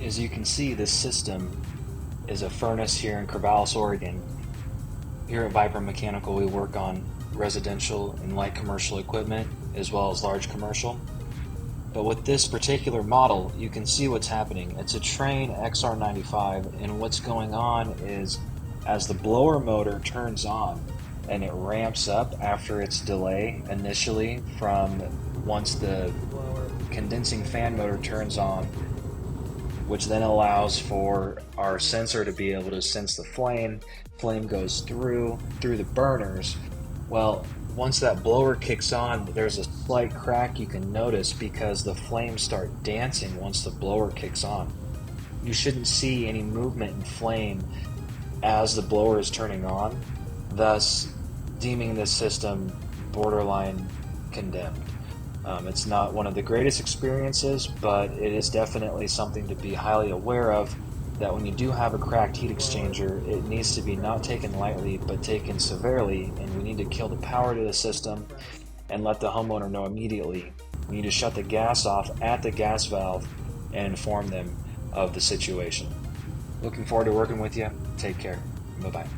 As you can see, this system is a furnace here in Corvallis, Oregon. Here at Viper Mechanical, we work on residential and light commercial equipment as well as large commercial. But with this particular model, you can see what's happening. It's a Train XR95, and what's going on is as the blower motor turns on and it ramps up after its delay initially from once the condensing fan motor turns on, which then allows for our sensor to be able to sense the flame. Flame goes through the burners. Well, once that blower kicks on, there's a slight crack you can notice because the flames start dancing once the blower kicks on. You shouldn't see any movement in flame as the blower is turning on, thus deeming this system borderline condemned. It's not one of the greatest experiences, but it is definitely something to be highly aware of, that when you do have a cracked heat exchanger, it needs to be not taken lightly, but taken severely, and we need to kill the power to the system and let the homeowner know immediately. We need to shut the gas off at the gas valve and inform them of the situation. Looking forward to working with you. Take care. Bye-bye.